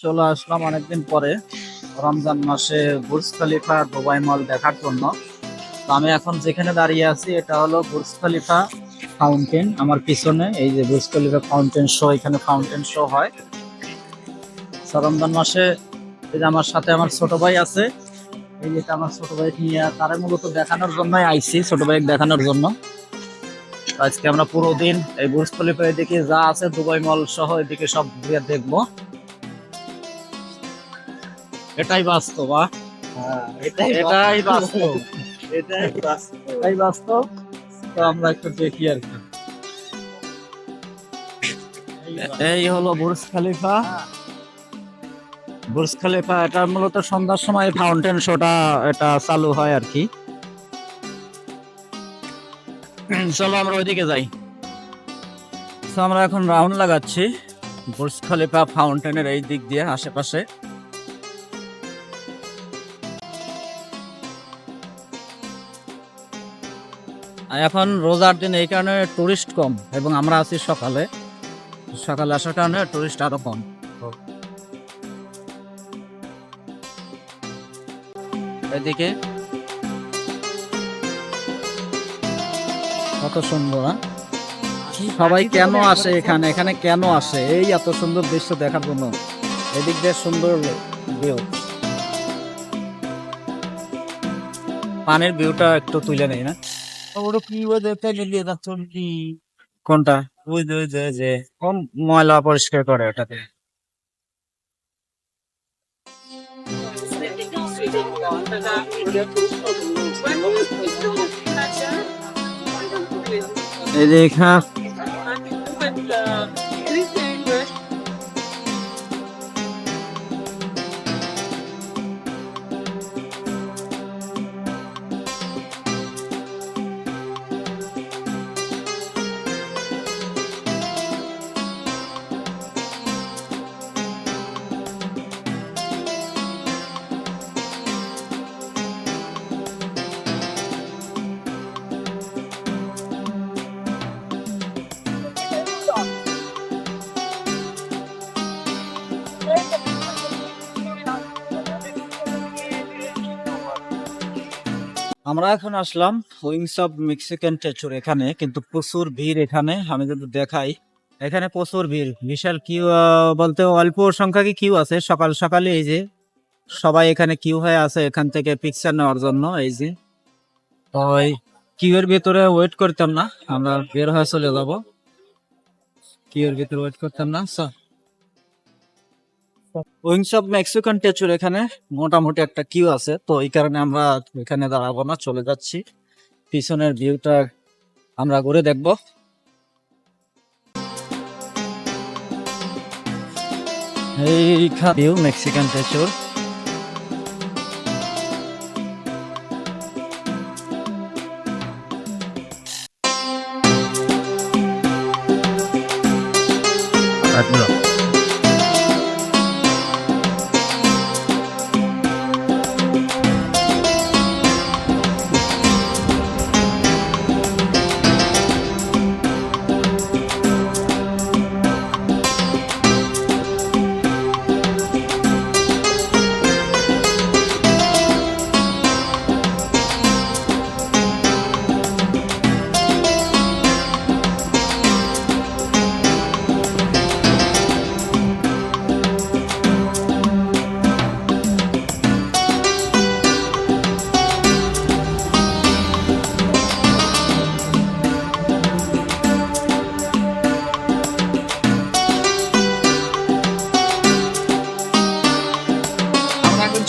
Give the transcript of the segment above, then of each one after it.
চলে আসলাম অনেকদিন পরে রমজান মাসে বুর্জ খলিফা দুবাই মল দেখার জন্য। তো আমি এখন যেখানে দাঁড়িয়ে আছি এটা হলো বুর্জ খলিফা ফাউন্টেন। আমার পিছনে এই যে বুর্জ খলিফা ফাউন্টেন শো, এখানে ফাউন্টেন শো হয় রমজান মাসে। এই যে আমার সাথে আমার ছোট ভাই আছে, এই যে আমার ছোট ভাই নিয়ে তারা মূলত দেখানোর জন্যই আইছি, ছোট ভাই দেখানোর জন্য। আজকে আমরা পুরো দিন এই বুর্জ খলিফা এদিকে যা আছে দুবাই মল সহ এদিকে সব ঘুরে দেখবো। এটাই বাস্তব। এটাই বাস্তব। এটাই বাস্তব। তো আমরা একটু দেখি আর কি। এই হলো বুর্জ খলিফা। বুর্জ খলিফা এটা মূলত সন্ধ্যার সময় ফাউন্টেন শোটা এটা চালু হয় আর কি। চলো আমরা ওইদিকে যাই। তো আমরা এখন রাউন্ড লাগাচ্ছি বুর্জ খলিফা ফাউন্টেনের এই দিক দিয়ে আশেপাশে। এখন রোজার দিন এই কারণে টুরিস্ট কম, এবং আমরা আছি সকালে, সকালে আসার কারণে টুরিস্ট আরো কম। এদিকে কত সুন্দর, সবাই কেন আসে এখানে, এখানে কেন আসে? এই এত সুন্দর দৃশ্য দেখার জন্য। এদিক দিয়ে সুন্দর ভিউ, পানির ভিউটা একটু তুলে নেই না? কোনটা? ওই যে কম ময়লা পরিষ্কার করে ওটাতে। এই দেখা আমরা এখন আসলাম উইংস অফ মেক্সিকান টেচুর এখানে, কিন্তু প্রচুর ভিড় এখানে। আমি যদি দেখাই, এখানে প্রচুর ভিড়, বিশাল কিউ বলতে অল্প সংখ্যক কিউ আছে। সকাল সকালে এই যে সবাই এখানে কিউ হয়ে আছে এখান থেকে পিকচার নেওয়ার জন্য। এই যে ওই কিউ এর ভিতরে ওয়েট করতাম না, আমরা বের হয়ে চলে যাব। কিউ এর ভিতরে ওয়েট করতাম না। উইংস অফ মেক্সিকান টেচুর এখানে মোটামুটি একটা কিউ আছে, তো এই কারণে আমরা এখানে দাঁড়াবো না, চলে যাচ্ছি। পিছনের ভিউটা আমরা ঘুরে দেখবো। এই ভিউ মেক্সিকান টেচুর।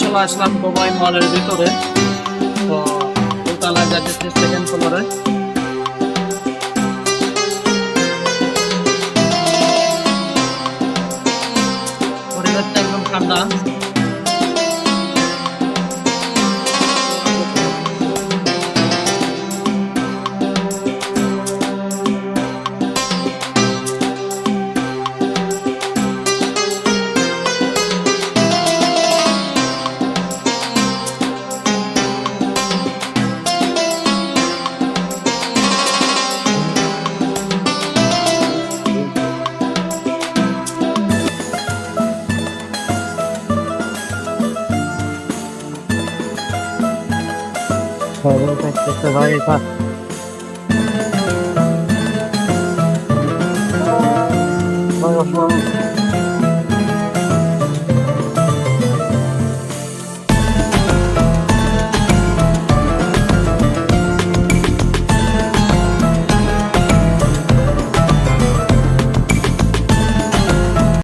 চলে আসলাম দুবাই মলের ভিতরে। তো দোতলায় যাচ্ছে, সেকেন্ড ফ্লোরে। পরিবেশটা একদম ঠান্ডা। ভালো থাকতেছে ভাই। ভাই,